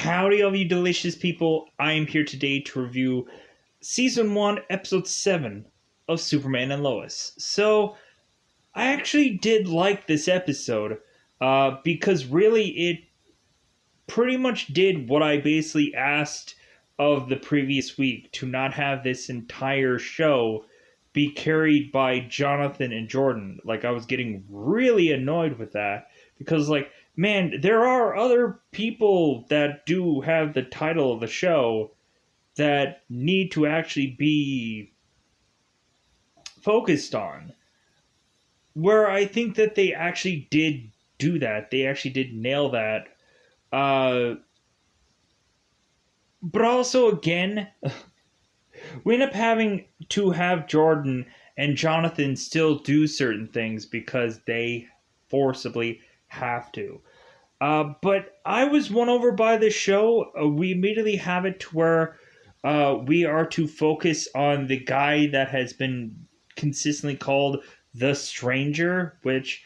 Howdy, all you delicious people. I am here today to review Season 1, Episode 7 of Superman and Lois. So, I actually did like this episode because really it pretty much did what I basically asked of the previous week, to not have this entire show be carried by Jonathan and Jordan. Like, I was getting really annoyed with that because, like, man, there are other people that do have the title of the show that need to actually be focused on. Where I think that they actually did do that. They actually did nail that. But also, again, we end up having to have Jordan and Jonathan still do certain things because they forcibly have to. But I was won over by this show. We immediately have it to where we are to focus on the guy that has been consistently called the Stranger, which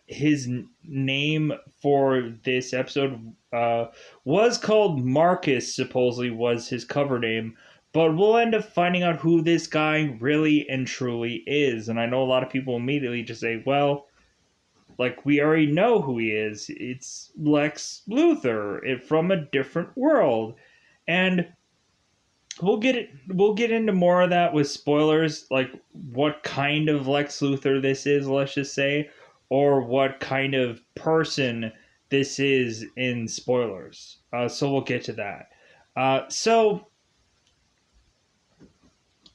his name for this episode was called Marcus, supposedly was his cover name. But we'll end up finding out who this guy really and truly is. And I know a lot of people immediately just say, well, like, we already know who he is. It's Lex Luthor from a different world. And we'll get into more of that with spoilers, like what kind of Lex Luthor this is, let's just say, or what kind of person this is in spoilers. So we'll get to that. So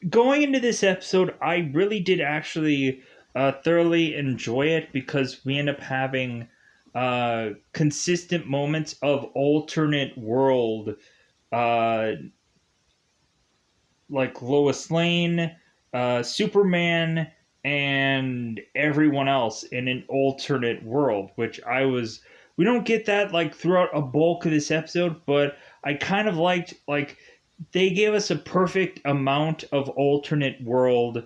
going into this episode, I really did actually thoroughly enjoy it because we end up having consistent moments of alternate world, like Lois Lane, Superman, and everyone else in an alternate world, which we don't get that like throughout a bulk of this episode, but I kind of liked, like, they gave us a perfect amount of alternate world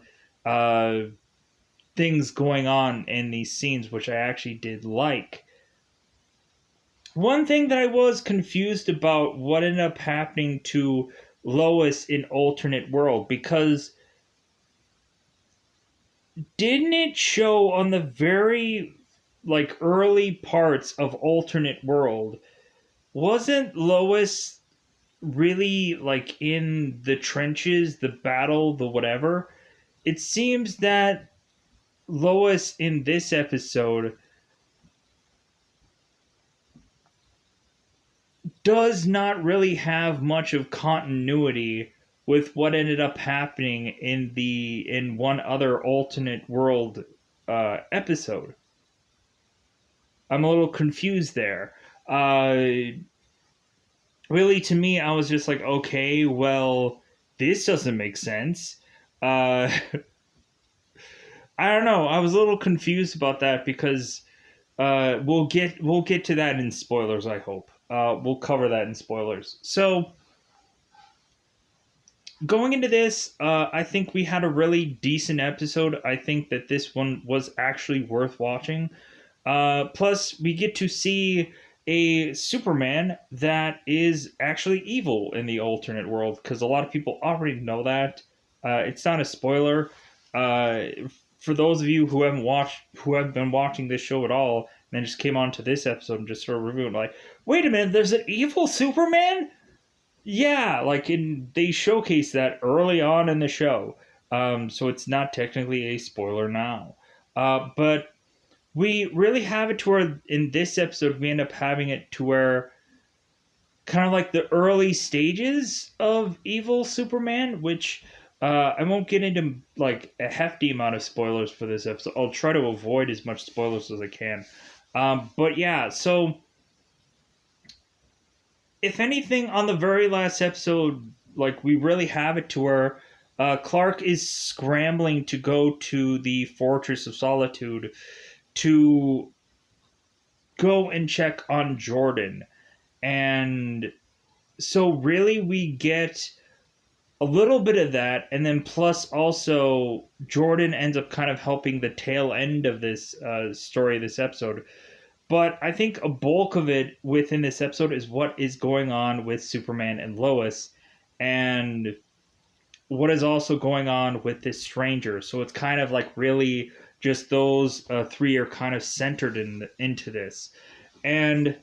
things going on in these scenes, which I actually did like. One thing that I was confused about what ended up happening to Lois in alternate world, because didn't it show on the very like early parts of alternate world, wasn't Lois really like in the trenches, the battle, the whatever? It seems that Lois in this episode does not really have much of continuity with what ended up happening in one other alternate world episode. I'm a little confused there. Really, to me, I was just like, okay, well, this doesn't make sense. I don't know. I was a little confused about that because we'll get to that in spoilers. I hope we'll cover that in spoilers. So going into this, I think we had a really decent episode. I think that this one was actually worth watching. Plus, we get to see a Superman that is actually evil in the alternate world, because a lot of people already know that. It's not a spoiler. For those of you who have been watching this show at all, and then just came on to this episode and just sort of reviewing, like, wait a minute, there's an evil Superman? Yeah, like they showcase that early on in the show, so it's not technically a spoiler now. But we really have it to where in this episode we end up having it to where kind of like the early stages of evil Superman, which I won't get into like a hefty amount of spoilers for this episode. I'll try to avoid as much spoilers as I can. But yeah, so if anything, on the very last episode, like, we really have it to where Clark is scrambling to go to the Fortress of Solitude to go and check on Jordan. And so really we get a little bit of that, and then plus also Jordan ends up kind of helping the tail end of this story, this episode, But I think a bulk of it within this episode is what is going on with Superman and Lois, and what is also going on with this stranger. So it's kind of like really just those three are kind of centered into this, and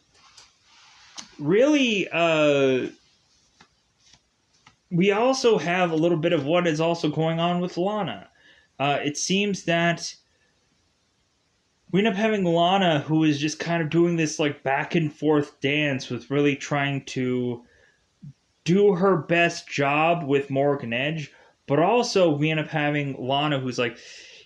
really, we also have a little bit of what is also going on with Lana. It seems that we end up having Lana, who is just kind of doing this like back and forth dance with really trying to do her best job with Morgan Edge, but also we end up having Lana, who's like,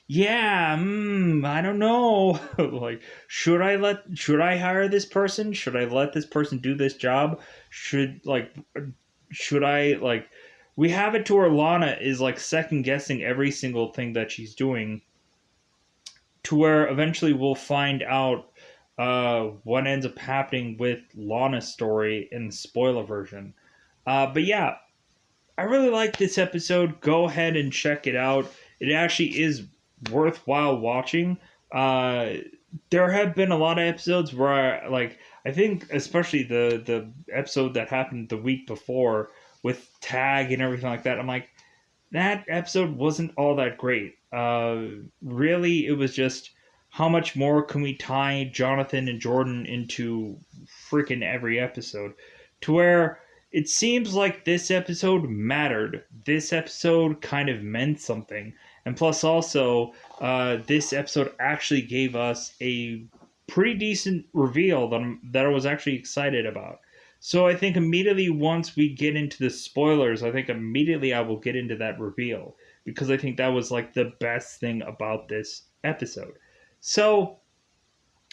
yeah, I don't know. Like, should I hire this person? Should I let this person do this job? Should I like we have it to where Lana is like second guessing every single thing that she's doing, to where eventually we'll find out what ends up happening with Lana's story in the spoiler version. But yeah, I really like this episode. Go ahead and check it out. It actually is worthwhile watching. There have been a lot of episodes where, I think especially the episode that happened the week before with Tag and everything like that. I'm like, that episode wasn't all that great. Really, it was just how much more can we tie Jonathan and Jordan into freaking every episode, to where it seems like this episode mattered. This episode kind of meant something. And plus, also, this episode actually gave us a pretty decent reveal that I was actually excited about. So I think immediately once we get into the spoilers, I think immediately I will get into that reveal, because I think that was like the best thing about this episode. So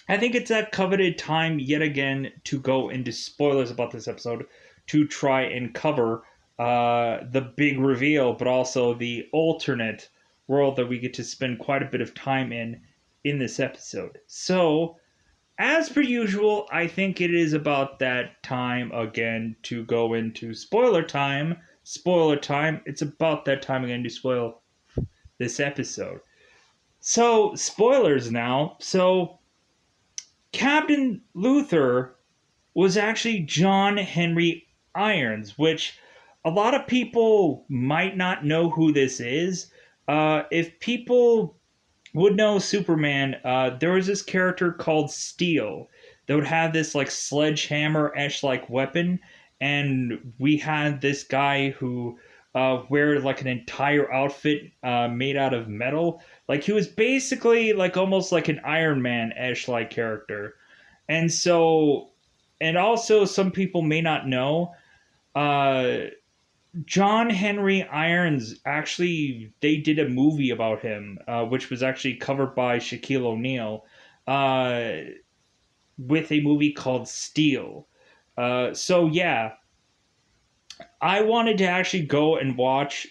I think it's that coveted time yet again to go into spoilers about this episode, to try and cover the big reveal, but also the alternate world that we get to spend quite a bit of time in this episode. So, as per usual, I think it is about that time again to go into spoiler time. Spoiler time. It's about that time again to spoil this episode. So, spoilers now. So, Captain Luther was actually John Henry Irons, which a lot of people might not know who this is. If people would know Superman, there was this character called Steel that would have this like sledgehammer-esque like weapon, and we had this guy who wear like an entire outfit made out of metal. Like he was basically like almost like an Iron Man-esque like character. And so, and also some people may not know, uh, John Henry Irons actually, they did a movie about him, which was actually covered by Shaquille O'Neal, uh, with a movie called Steel. So yeah, I wanted to actually go and watch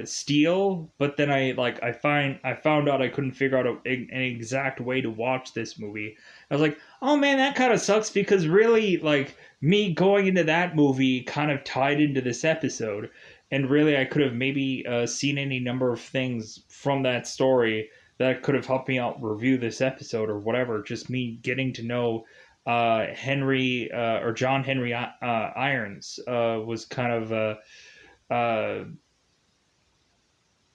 Steel, but then I found out I couldn't figure out an exact way to watch this movie. I was like, oh man, that kind of sucks, because really like me going into that movie kind of tied into this episode, and really I could have maybe seen any number of things from that story that could have helped me out review this episode or whatever. Just me getting to know Henry or John Henry Irons was kind of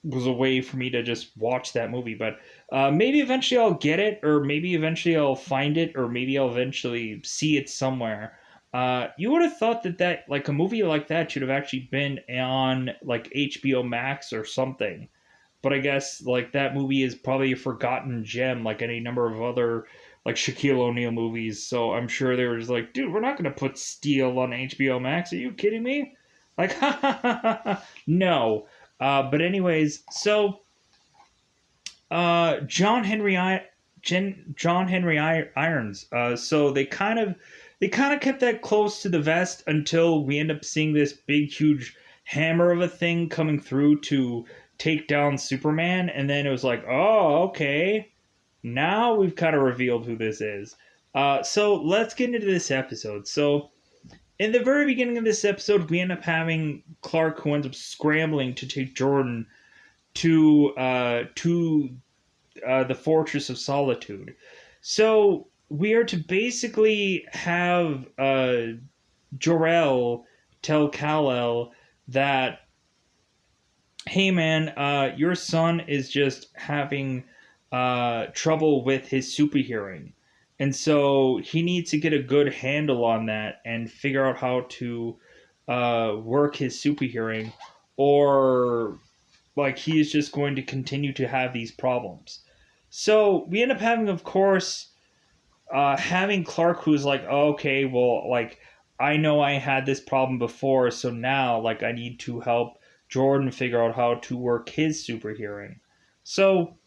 was a way for me to just watch that movie. But maybe eventually I'll get it, or maybe eventually I'll find it, or maybe I'll eventually see it somewhere. You would have thought that like a movie like that should have actually been on like HBO Max or something. But I guess like that movie is probably a forgotten gem, like any number of other like Shaquille O'Neal movies. So I'm sure they were just like, dude, we're not gonna put Steel on HBO Max. Are you kidding me? Like, no. But anyways, so John Henry Irons. So they kind of kept that close to the vest until we end up seeing this big, huge hammer of a thing coming through to take down Superman, and then it was like, oh, okay, now we've kind of revealed who this is. So let's get into this episode. So in the very beginning of this episode, we end up having Clark, who ends up scrambling to take Jordan to the Fortress of Solitude. So we are to basically have Jor-El tell Kal-El that, hey man, your son is just having trouble with his super hearing. And so he needs to get a good handle on that and figure out how to work his super hearing, or like he is just going to continue to have these problems. So we end up having, of course, having Clark, who's like, oh, okay, well, like I know I had this problem before, so now like I need to help Jordan figure out how to work his super hearing. So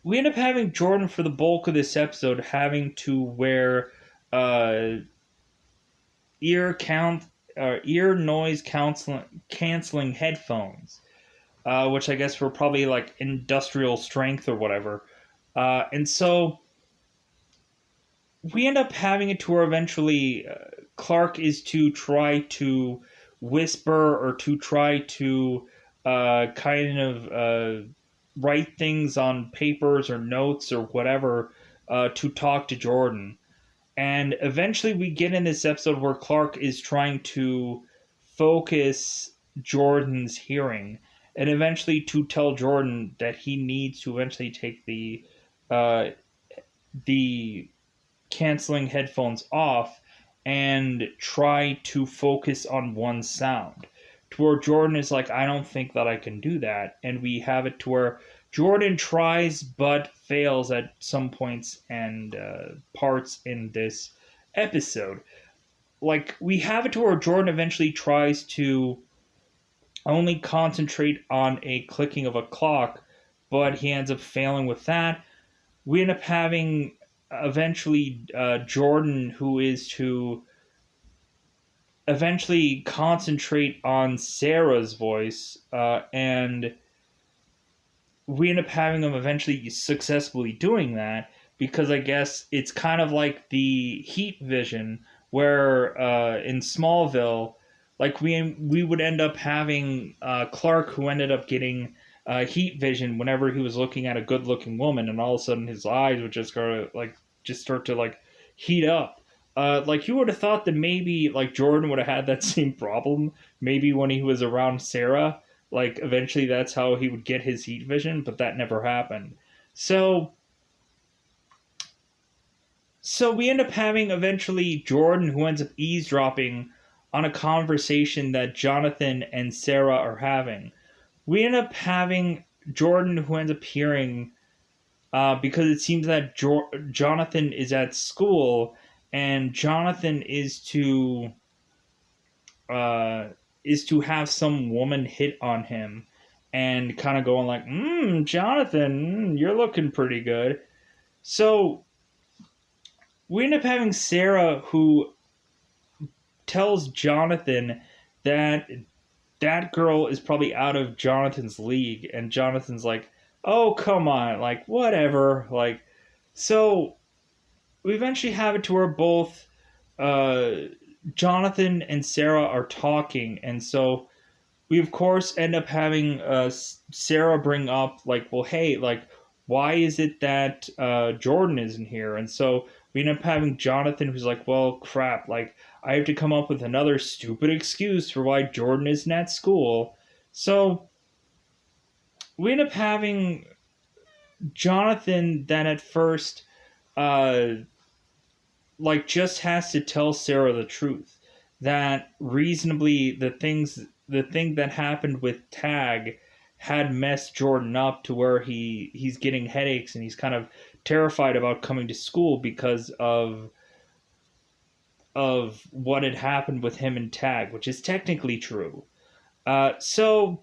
we end up having Jordan for the bulk of this episode having to wear uh, ear count ear noise canceling headphones, which I guess were probably like industrial strength or whatever. And so we end up having it to where eventually Clark is to try to whisper or to try to kind of write things on papers or notes or whatever to talk to Jordan. And eventually we get in this episode where Clark is trying to focus Jordan's hearing and eventually to tell Jordan that he needs to eventually take uh, the canceling headphones off and try to focus on one sound. To where Jordan is like, I don't think that I can do that. And we have it to where Jordan tries but fails at some points and parts in this episode. Like, we have it to where Jordan eventually tries to only concentrate on a clicking of a clock, but he ends up failing with that. We end up having eventually Jordan, who is to eventually concentrate on Sarah's voice, and we end up having him eventually successfully doing that because I guess it's kind of like the heat vision where in Smallville, like we would end up having Clark, who ended up getting heat vision whenever he was looking at a good looking woman, and all of a sudden his eyes would just go like just start to like heat up. Like you would have thought that maybe like Jordan would have had that same problem maybe when he was around Sarah, like eventually that's how he would get his heat vision, but that never happened. So we end up having eventually Jordan, who ends up eavesdropping on a conversation that Jonathan and Sarah are having. We end up having Jordan, who ends up hearing because it seems that Jonathan is at school and Jonathan uh, is to have some woman hit on him and kind of going like, Jonathan, you're looking pretty good. So we end up having Sarah, who tells Jonathan that that girl is probably out of Jonathan's league, and Jonathan's like, oh, come on, like, whatever. Like, so we eventually have it to where both uh, Jonathan and Sarah are talking, and so we of course end up having Sarah bring up like, well, hey, like, why is it that Jordan isn't here? And so we end up having Jonathan, who's like, well, crap, like I have to come up with another stupid excuse for why Jordan isn't at school. So we end up having Jonathan that at first uh, like just has to tell Sarah the truth, that reasonably the thing that happened with Tag had messed Jordan up to where he's getting headaches and he's kind of terrified about coming to school because of what had happened with him and Tag, which is technically true. So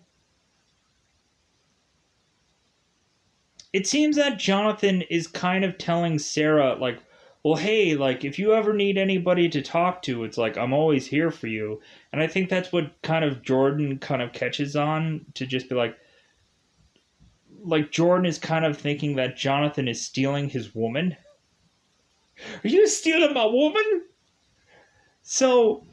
it seems that Jonathan is kind of telling Sarah, like, well, hey, like, if you ever need anybody to talk to, it's like, I'm always here for you. And I think that's what kind of Jordan kind of catches on to just be like, Jordan is kind of thinking that Jonathan is stealing his woman. Are you stealing my woman? So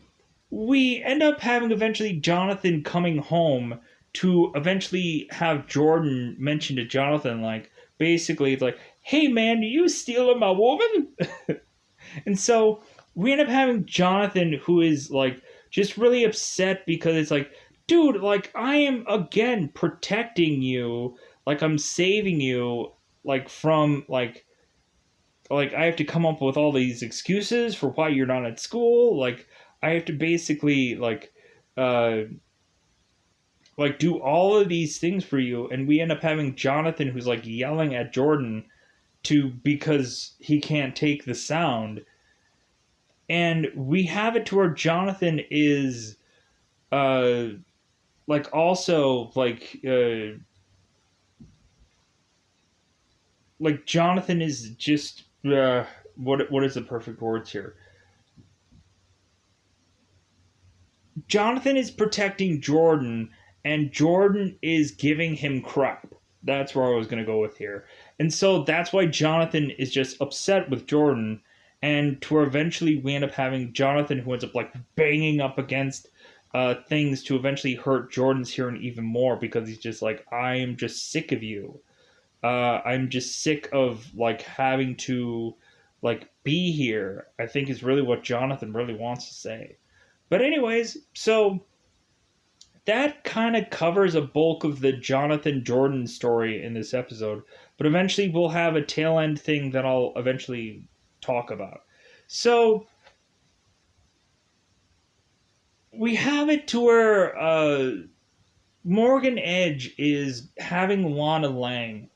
we end up having eventually Jonathan coming home to eventually have Jordan mention to Jonathan, like, basically, like, hey man, you stealing my woman? And so we end up having Jonathan, who is like just really upset because it's like, dude, like I am again protecting you, like I'm saving you, like from like I have to come up with all these excuses for why you're not at school. Like I have to basically uh do all of these things for you, and we end up having Jonathan who's like yelling at Jordan to because he can't take the sound. And we have it to where Jonathan is uh also like Jonathan is just what is the perfect words here? Jonathan is protecting Jordan, and Jordan is giving him crap. That's where I was going to go with here. And so that's why Jonathan is just upset with Jordan. And to where eventually we end up having Jonathan who ends up like banging up against things to eventually hurt Jordan's hearing even more because he's just like, I am just sick of you. I'm just sick of like having to like be here. I think is really what Jonathan really wants to say. But anyways, so that kind of covers a bulk of the Jonathan Jordan story in this episode. But eventually we'll have a tail end thing that I'll eventually talk about. So we have it to where Morgan Edge is having Lana Lang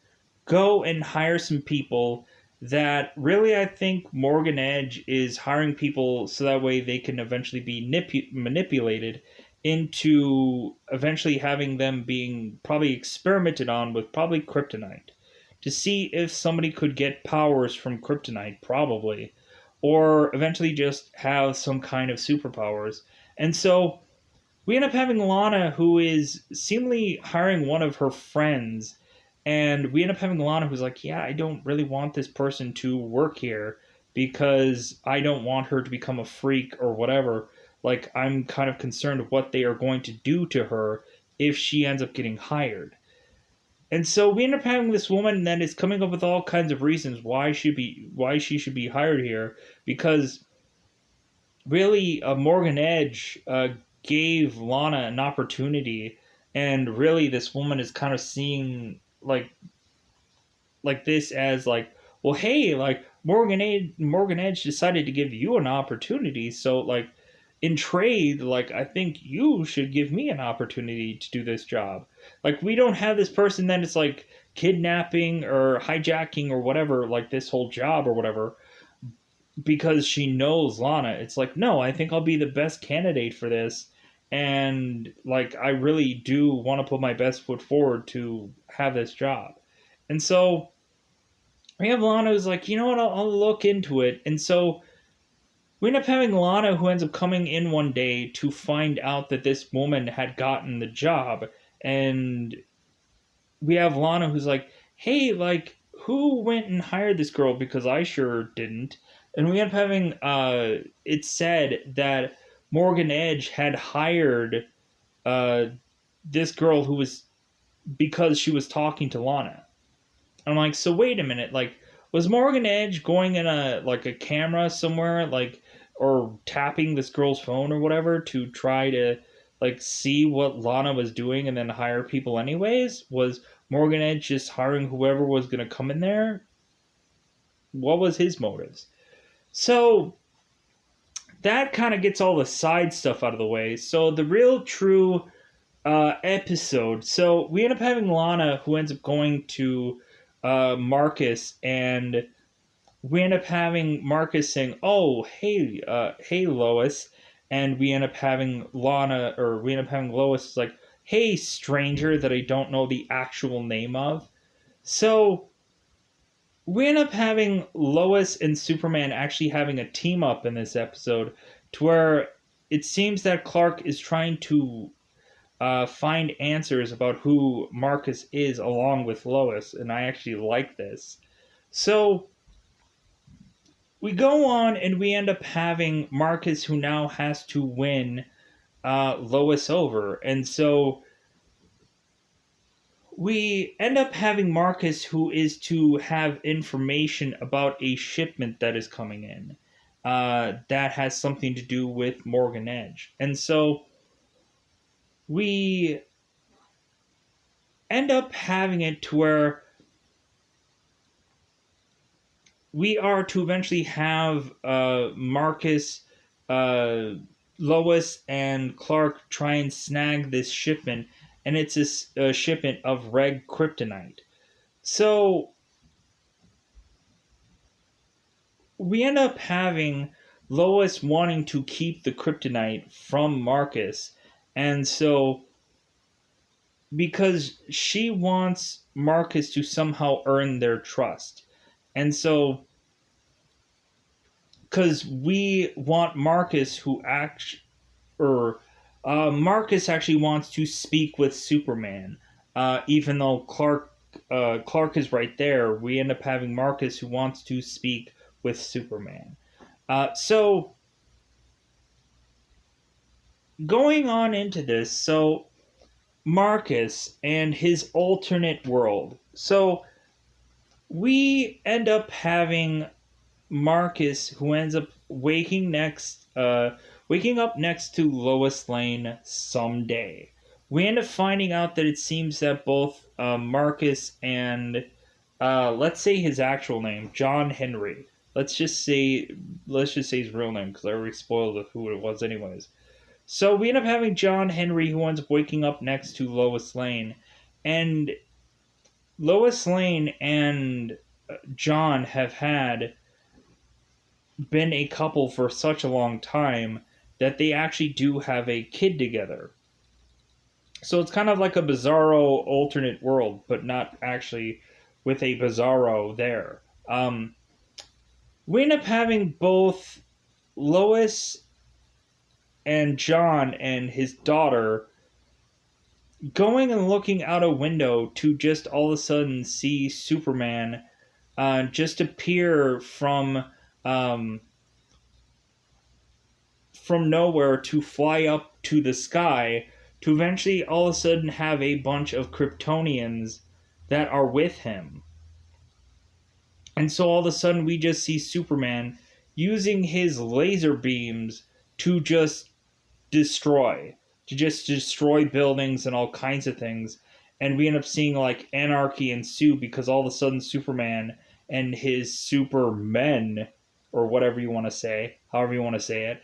go and hire some people that really I think Morgan Edge is hiring people so that way they can eventually be manipulated into eventually having them being probably experimented on with probably kryptonite to see if somebody could get powers from kryptonite probably or eventually just have some kind of superpowers. And so we end up having Lana, who is seemingly hiring one of her friends, and we end up having Lana, who's like, "Yeah, I don't really want this person to work here because I don't want her to become a freak or whatever. Like, I'm kind of concerned what they are going to do to her if she ends up getting hired." And so we end up having this woman that is coming up with all kinds of reasons why she should be hired here because really Morgan Edge gave Lana an opportunity, and really this woman is kind of seeing this as like, well, hey, like Morgan Edge decided to give you an opportunity, so like in trade, like I think you should give me an opportunity to do this job. Like we don't have this person that is like kidnapping or hijacking or whatever, like this whole job or whatever because she knows Lana. It's like, no, I think I'll be the best candidate for this. And like, I really do want to put my best foot forward to have this job. And so we have Lana who's like, you know what, I'll look into it. And so we end up having Lana who ends up coming in one day to find out that this woman had gotten the job. And we have Lana who's like, hey, like, who went and hired this girl? Because I sure didn't. And we end up having it said that Morgan Edge had hired uh, this girl who was because she was talking to Lana. I'm like, so wait a minute, like, was Morgan Edge going in a camera somewhere, like, or tapping this girl's phone or whatever to try to like see what Lana was doing and then hire people anyways? Was Morgan Edge just hiring whoever was gonna come in there? What was his motives? So that kind of gets all the side stuff out of the way. So the real true episode. So we end up having Lana who ends up going to Marcus, and we end up having Marcus saying, "Oh, hey, Lois," and we end up having Lois like, "Hey, stranger that I don't know the actual name of." So we end up having Lois and Superman actually having a team up in this episode, to where it seems that Clark is trying to find answers about who Marcus is along with Lois, and I actually like this. So we go on and we end up having Marcus who now has to win Lois over. And so we end up having Marcus, who is to have information about a shipment that is coming in, that has something to do with Morgan Edge. And so we end up having it to where we are to eventually have Marcus, uh, Lois, and Clark try and snag this shipment, and it's a shipment of red kryptonite. So we end up having Lois wanting to keep the kryptonite from Marcus, and so because she wants Marcus to somehow earn their trust. And so because we want Marcus who act or Marcus actually wants to speak with Superman, even though Clark is right there. We end up having Marcus who wants to speak with Superman. So going on into this, so Marcus and his alternate world. So we end up having Marcus who ends up waking up next to Lois Lane someday. We end up finding out that it seems that both Marcus and let's say his actual name, John Henry. Let's just say his real name because I already spoiled who it was anyways. So we end up having John Henry who ends up waking up next to Lois Lane, and Lois Lane and John have had been a couple for such a long time that they actually do have a kid together. So it's kind of like a bizarro alternate world, but not actually with a bizarro there. We end up having both Lois and John and his daughter going and looking out a window to just all of a sudden see Superman just appear um, from nowhere to fly up to the sky to eventually all of a sudden have a bunch of Kryptonians that are with him. And so all of a sudden we just see Superman using his laser beams to just destroy, to just destroy buildings and all kinds of things. And we end up seeing like anarchy ensue because all of a sudden Superman and his supermen, or whatever you want to say, however you want to say it,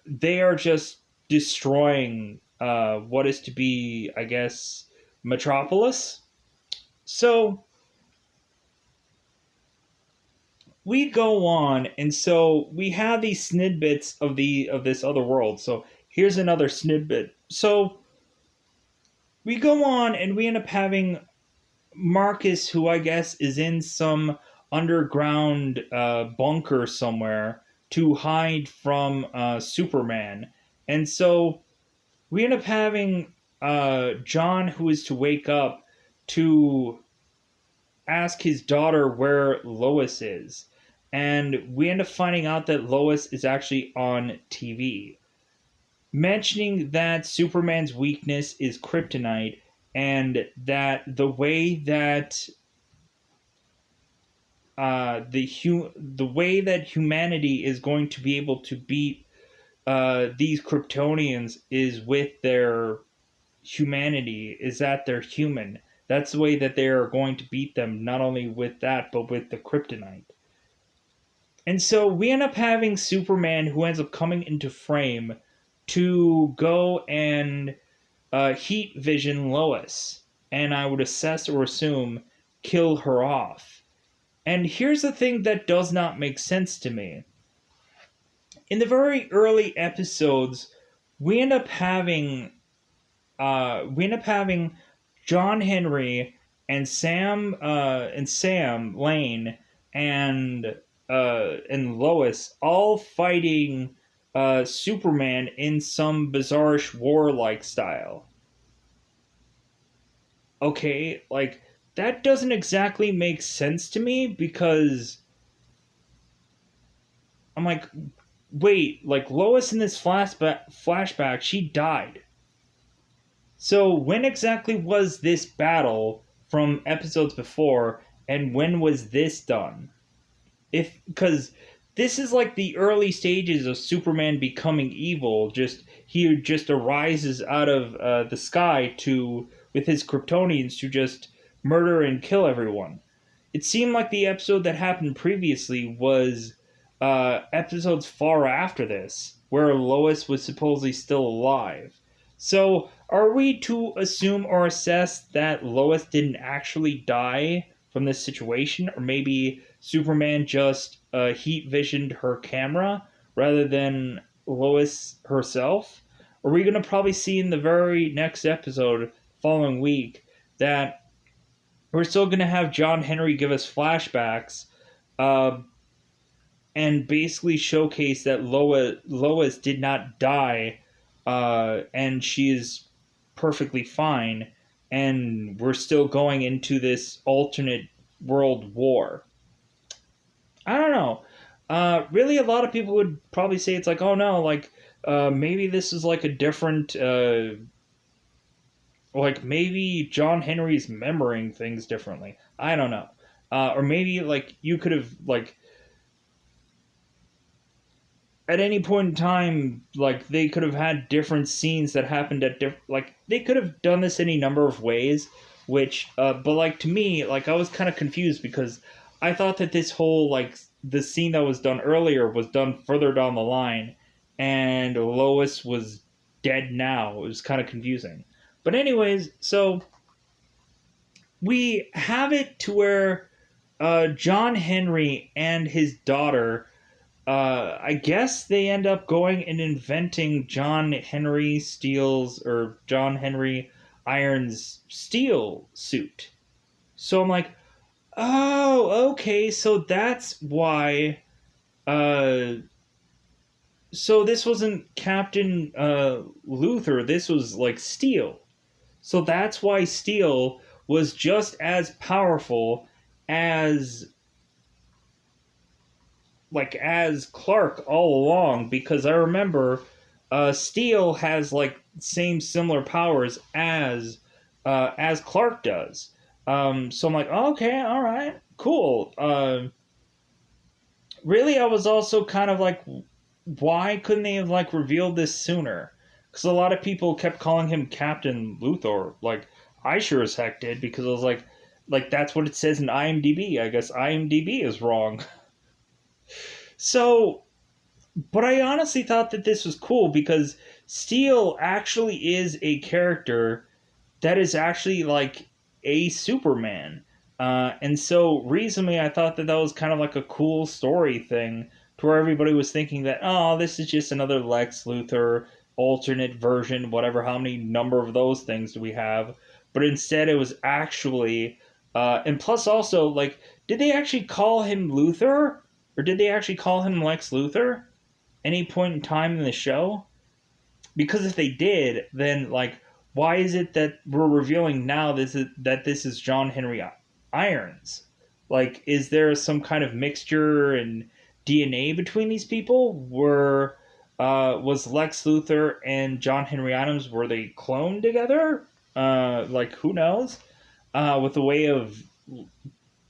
they are just destroying what is to be, I guess, Metropolis. So we go on, and so we have these snippets of this other world. So here's another snippet. So we go on, and we end up having Marcus, who I guess is in some underground bunker somewhere to hide from Superman. And so we end up having John, who is to wake up to ask his daughter where Lois is. And we end up finding out that Lois is actually on TV, mentioning that Superman's weakness is kryptonite, and that the way that humanity is going to be able to beat these Kryptonians is with their humanity, is that they're human. That's the way that they are going to beat them, not only with that, but with the kryptonite. And so we end up having Superman who ends up coming into frame to go and heat vision Lois, and I would assess or assume kill her off. And here's the thing that does not make sense to me. In the very early episodes, we end up having John Henry and Sam Lane and Lois all fighting Superman in some bizarrish warlike style. Okay, like that doesn't exactly make sense to me because I'm like, wait, like Lois in this flashback, she died. So when exactly was this battle from episodes before, and when was this done? If because this is like the early stages of Superman becoming evil. Just he just arises out of the sky to with his Kryptonians to just murder and kill everyone. It seemed like the episode that happened previously was episodes far after this, where Lois was supposedly still alive. So, are we to assume or assess that Lois didn't actually die from this situation, or maybe Superman just heat visioned her camera rather than Lois herself? Are we going to probably see in the very next episode, following week, that we're still going to have John Henry give us flashbacks uh, and basically showcase that Lois did not die and she is perfectly fine, and we're still going into this alternate world war. I don't know. Really, a lot of people would probably say it's like, oh no, like maybe this is like a different like maybe John Henry's remembering things differently. I don't know. Or maybe like you could have like at any point in time like they could have had different scenes that happened at different like they could have done this any number of ways which but like to me like I was kind of confused because I thought that this whole like the scene that was done earlier was done further down the line and Lois was dead now. It was kind of confusing. But anyways, so we have it to where John Henry and his daughter, I guess they end up going and inventing John Henry Steele's or John Henry Iron's steel suit. So I'm like, oh, okay, so that's why. Uh, so this wasn't Captain Luther. This was like Steel. So that's why Steel was just as powerful as as Clark all along because I remember Steel has like same similar powers as Clark does. So I'm like, oh, okay, all right, cool. Really, I was also kind of like, why couldn't they have like revealed this sooner? Because a lot of people kept calling him Captain Luthor. Like I sure as heck did because I was like that's what it says in IMDb. I guess IMDb is wrong. So, but I honestly thought that this was cool because Steel actually is a character that is actually like a Superman. And so recently I thought that that was kind of like a cool story thing to where everybody was thinking that, oh, this is just another Lex Luthor alternate version, whatever, how many number of those things do we have? But instead it was actually, and plus also, like, did they actually call him Luthor? Or did they actually call him Lex Luthor? Any point in time in the show? Because if they did, then like, why is it that we're revealing now this is John Henry Irons? Like, is there some kind of mixture and DNA between these people? Was Lex Luthor and John Henry Adams were they cloned together? Like who knows? With the way of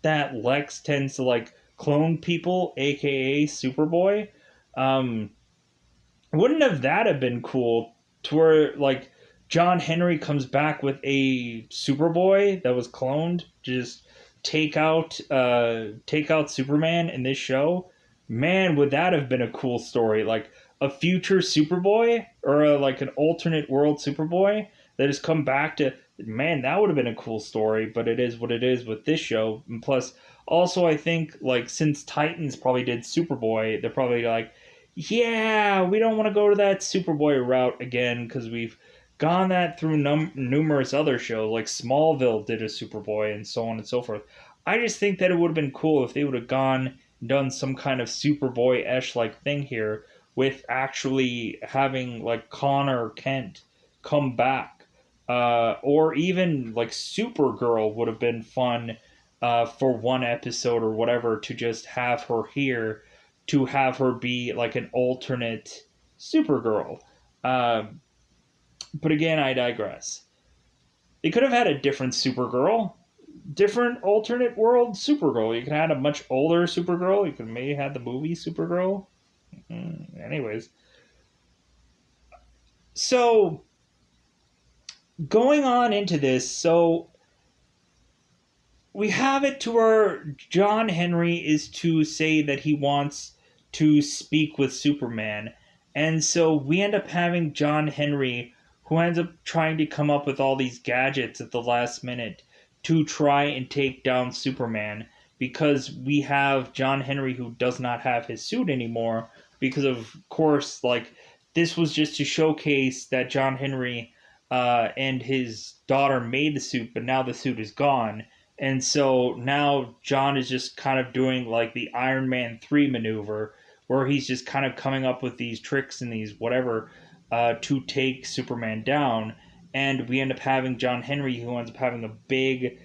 that Lex tends to like clone people, aka Superboy. Um, wouldn't have that have been cool to where like John Henry comes back with a Superboy that was cloned, just take out Superman in this show? Man, would that have been a cool story? Like a future Superboy or like an alternate world Superboy that has come back to man, that would have been a cool story, but it is what it is with this show. And plus also I think like since Titans probably did Superboy, they're probably like yeah, we don't want to go to that Superboy route again because we've gone that through numerous other shows, like Smallville did a Superboy and so on and so forth. I just think that it would have been cool if they would have gone and done some kind of Superboy esh like thing here with actually having like Connor Kent come back. Or even like Supergirl would have been fun for one episode or whatever to just have her here to have her be like an alternate Supergirl. Uh, but again, I digress. They could have had a different Supergirl, different alternate world Supergirl. You could have had a much older Supergirl. You could maybe have the movie Supergirl. Anyways, so going on into this, so we have it to where John Henry is to say that he wants to speak with Superman. And so we end up having John Henry, who ends up trying to come up with all these gadgets at the last minute to try and take down Superman. Because we have John Henry who does not have his suit anymore. Because, of course, like, this was just to showcase that John Henry and his daughter made the suit, but now the suit is gone. And so now John is just kind of doing like the Iron Man 3 maneuver, where he's just kind of coming up with these tricks and these whatever to take Superman down. And we end up having John Henry, who ends up having a big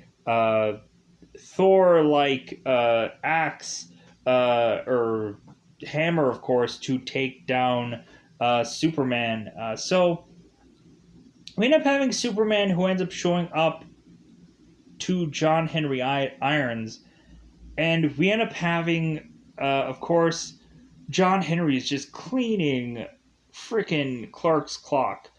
Thor like axe or hammer, of course, to take down Superman. So we end up having Superman, who ends up showing up to John Henry Irons, and we end up having, of course, John Henry is just cleaning frickin' Clark's clock,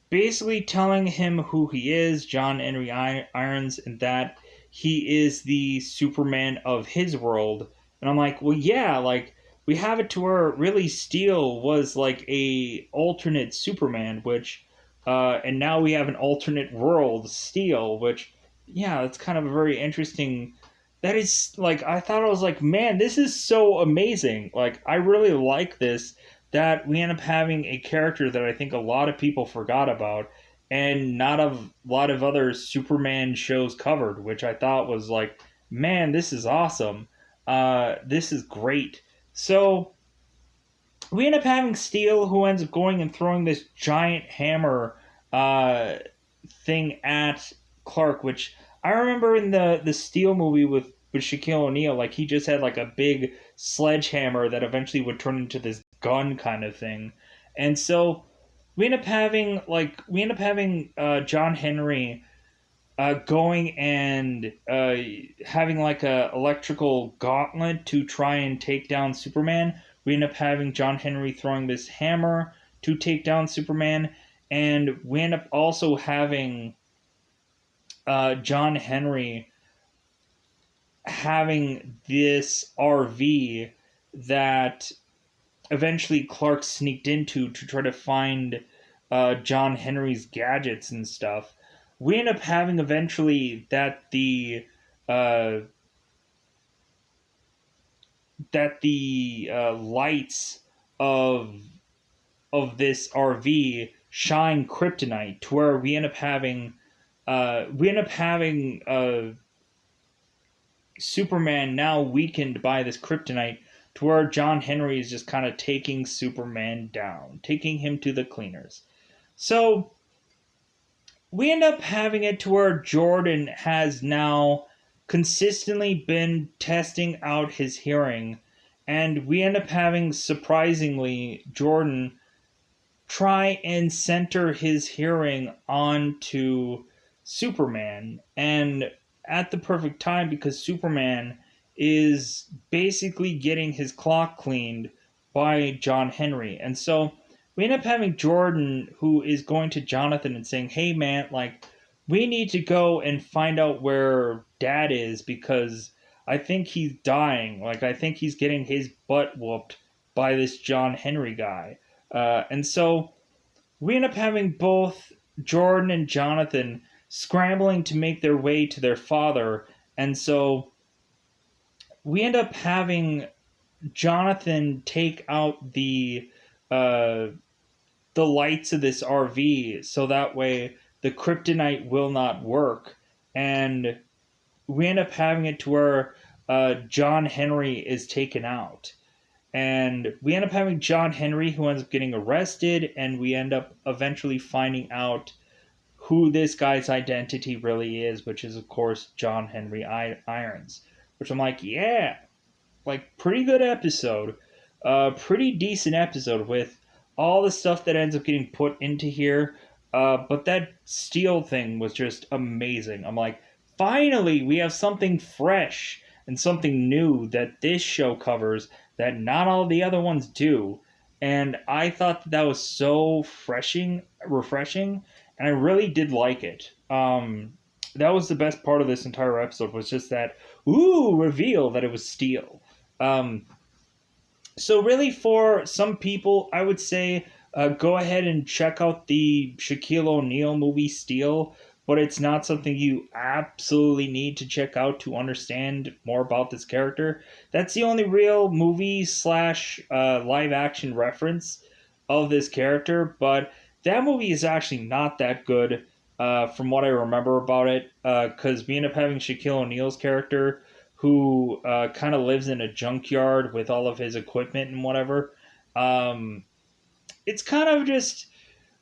basically telling him who he is, John Henry Irons, and that he is the Superman of his world. And I'm like, well, yeah, like, we have it to where really Steel was like a alternate Superman, which, and now we have an alternate world Steel, which, yeah, that's kind of a very interesting. That is like, I thought, I was like, man, this is so amazing. Like, I really like this, that we end up having a character that I think a lot of people forgot about, and not a lot of other Superman shows covered, which I thought was like, man, this is awesome. This is great. So we end up having Steel, who ends up going and throwing this giant hammer thing at Clark, which I remember in the Steel movie with Shaquille O'Neal, like, he just had like a big sledgehammer that eventually would turn into this gun kind of thing. And so we end up having John Henry going and having like a electrical gauntlet to try and take down Superman. We end up having John Henry throwing this hammer to take down Superman, and we end up also having John Henry having this RV that eventually Clark sneaked into to try to find John Henry's gadgets and stuff. We end up having eventually uh, that the lights of this RV shine kryptonite, to where we end up having Superman now weakened by this kryptonite, to where John Henry is just kind of taking Superman down, taking him to the cleaners. So we end up having it to where Jordan has now consistently been testing out his hearing, and we end up having, surprisingly, Jordan try and center his hearing onto Superman, and at the perfect time, because Superman is basically getting his clock cleaned by John Henry. And so we end up having Jordan, who is going to Jonathan and saying, hey man, like, we need to go and find out where Dad is, because I think he's dying. Like, I think he's getting his butt whooped by this John Henry guy. And so we end up having both Jordan and Jonathan scrambling to make their way to their father. And so we end up having Jonathan take out the lights of this RV, so that way the kryptonite will not work. And we end up having it to where John Henry is taken out. And we end up having John Henry, who ends up getting arrested, and we end up eventually finding out who this guy's identity really is, which is, of course, John Henry Irons. Which I'm like, yeah, like, pretty good episode. Pretty decent episode with all the stuff that ends up getting put into here. But that steel thing was just amazing. I'm like, finally, we have something fresh and something new that this show covers that not all the other ones do. And I thought that was so refreshing, and I really did like it. That was the best part of this entire episode was just that reveal that it was steel. Um, so really, for some people, I would say go ahead and check out the Shaquille O'Neal movie Steel, but it's not something you absolutely need to check out to understand more about this character. That's the only real movie slash live action reference of this character, but that movie is actually not that good from what I remember about it, because we end up having Shaquille O'Neal's character who kind of lives in a junkyard with all of his equipment and whatever. Um, it's kind of just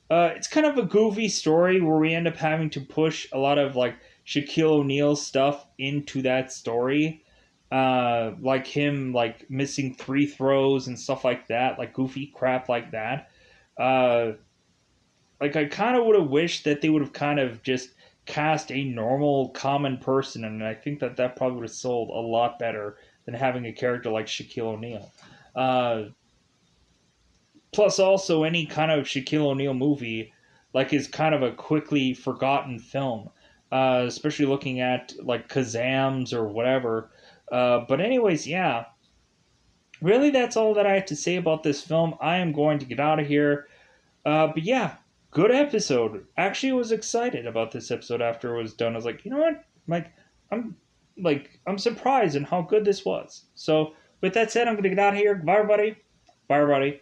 it's kind of a goofy story where we end up having to push a lot of like Shaquille O'Neal stuff into that story. Like him like missing free throws and stuff like that, like goofy crap like that. Uh, like I kind of would have wished that they would have kind of just cast a normal common person, and I think that that probably would have sold a lot better than having a character like Shaquille O'Neal. Uh, Plus, also any kind of Shaquille O'Neal movie like is kind of a quickly forgotten film, especially looking at like Kazams or whatever. But anyways, yeah, really that's all that I have to say about this film. I am going to get out of here. But yeah, good episode. Actually, I was excited about this episode after it was done. I was like, you know what? I'm I'm surprised in how good this was. So with that said, I'm gonna get out of here. Bye everybody. Bye everybody.